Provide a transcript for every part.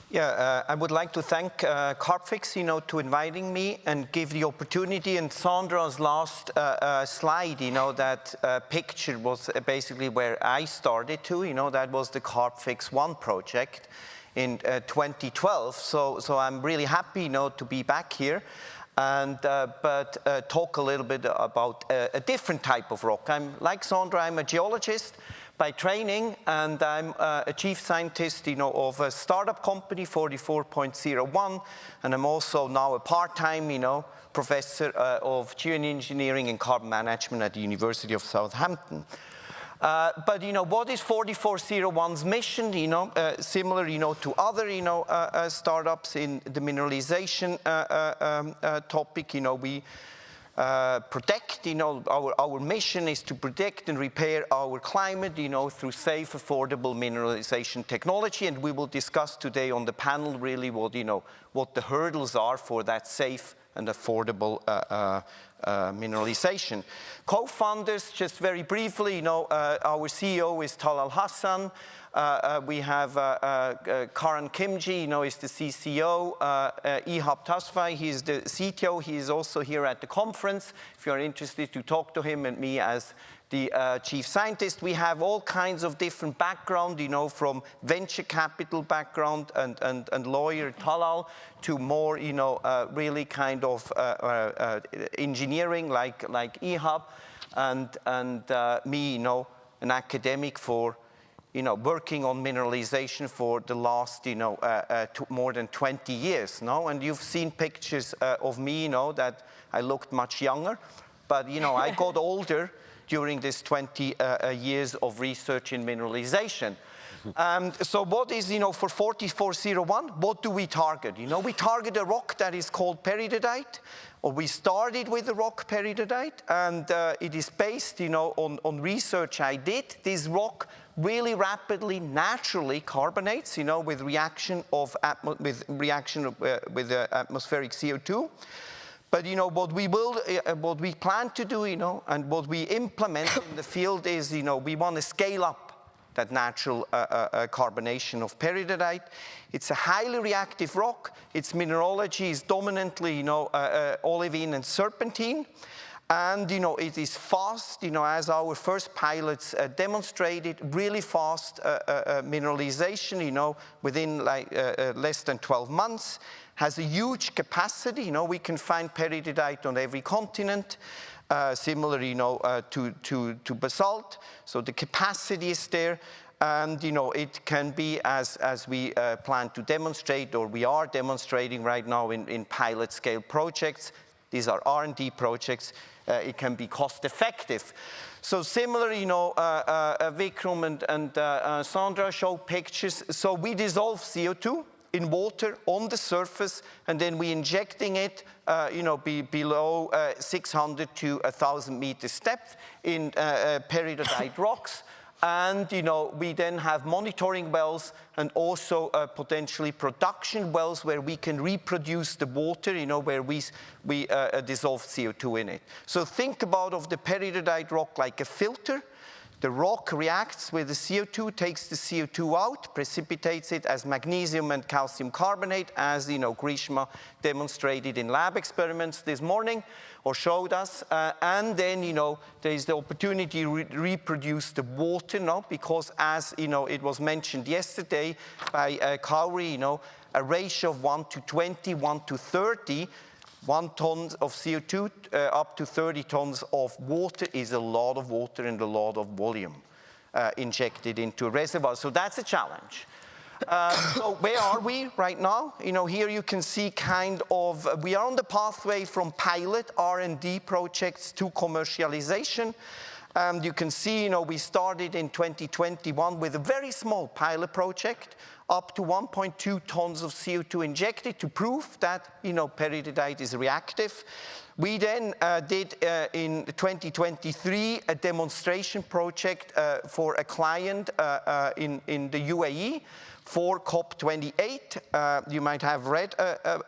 Yeah, I would like to thank Carbfix, to inviting me and give the opportunity. And Sandra's last slide, that picture was basically where I started to. That was the Carbfix 1 project in 2012. So I'm really happy, to be back here and but talk a little bit about a different type of rock. Like Sandra, I'm a geologist by training, and I'm a chief scientist, of a startup company, 44.01, and I'm also now a part-time, professor of geoengineering and carbon management at the University of Southampton. But what is 4401's mission? Similar, to other, startups in the mineralization topic. We protect, our mission is to protect and repair our climate, through safe, affordable mineralization technology. And we will discuss today on the panel really what the hurdles are for that safe and affordable mineralization. Co-founders, just very briefly, our CEO is Talal Hassan. We have Karan Kimji, is the CCO. Ihab Tasfai, he's the CTO. He is also here at the conference. If you're interested to talk to him and me as the chief scientist. We have all kinds of different background, from venture capital background and lawyer Talal to more, really kind of engineering like Ihab, and me, an academic for working on mineralization for the last, more than 20 years, And you've seen pictures of me, that I looked much younger, but, I got older during this 20 years of research in mineralization. So what is, for 4401, what do we target? We target a rock that is called peridotite, or we started with the rock peridotite, and it is based, on research I did. This rock really rapidly, naturally carbonates, with reaction with atmospheric CO2. But what we plan to do, and what we implement in the field is, we want to scale up that natural carbonation of peridotite. It's a highly reactive rock. Its mineralogy is dominantly, olivine and serpentine. And, it is fast, as our first pilots demonstrated, really fast mineralization, within less than 12 months, has a huge capacity. We can find peridotite on every continent, similar, to basalt. So the capacity is there. And, it can be, as we plan to demonstrate, or we are demonstrating right now in pilot scale projects. These are R&D projects. It can be cost effective. So similar, Vikram and Sandra show pictures. So we dissolve CO2 in water on the surface, and then we injecting it, below 600 to 1,000 meters depth in peridotite rocks. And, we then have monitoring wells and also potentially production wells where we can reproduce the water, where we dissolve CO2 in it. So think about the peridotite rock like a filter. The rock reacts with the CO2, takes the CO2 out, precipitates it as magnesium and calcium carbonate, as Grishma demonstrated in lab experiments this morning, or showed us. And then, there is the opportunity to reproduce the water, because as, it was mentioned yesterday by Kauri, a ratio of 1 to 20, 1 to 30, 1 ton of CO2 up to 30 tons of water is a lot of water and a lot of volume injected into a reservoir. So that's a challenge. So where are we right now? Here you can see we are on the pathway from pilot R&D projects to commercialization. You can see, we started in 2021 with a very small pilot project, up to 1.2 tons of CO2 injected to prove that, peridotite is reactive. We then did, in 2023, a demonstration project for a client in the UAE for COP28. You might have read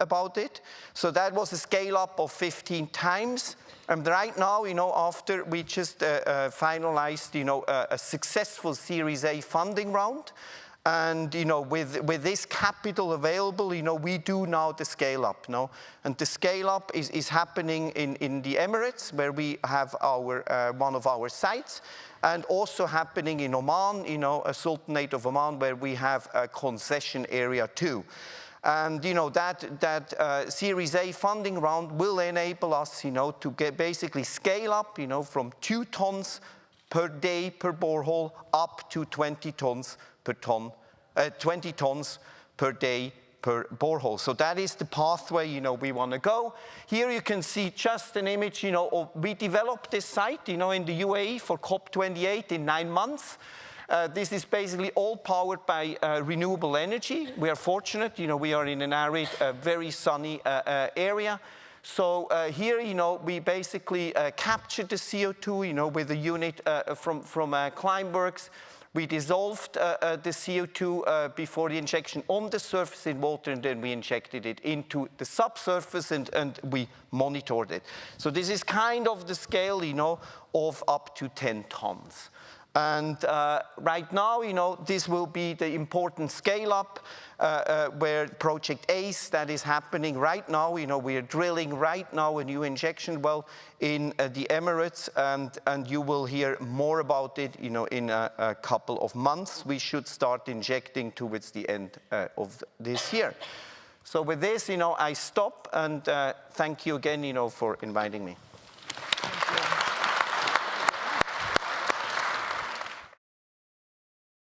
about it. So that was a scale up of 15 times. And right now, after we just finalized, a successful Series A funding round, And with this capital available, we do now the scale up. And the scale up is happening in the Emirates, where we have one of our sites, and also happening in Oman, a Sultanate of Oman, where we have a concession area too. And that Series A funding round will enable us, to basically scale up, from 2 tons per day per borehole up to 20 tons per ton, 20 tons per day per borehole. So that is the pathway, we want to go. Here you can see just an image, we developed this site, in the UAE for COP28 in 9 months. This is basically all powered by renewable energy. We are fortunate, we are in an arid, very sunny area. So here, we basically captured the CO2, with a unit from Climeworks. We dissolved the CO2 before the injection on the surface in water, and then we injected it into the subsurface, and we monitored it. So this is kind of the scale, of up to 10 tons. And right now, this will be the important scale-up where Project ACE, that is happening right now. We are drilling right now a new injection well in the Emirates, and you will hear more about it, in a couple of months. We should start injecting towards the end of this year. So with this, I stop, and thank you again, for inviting me.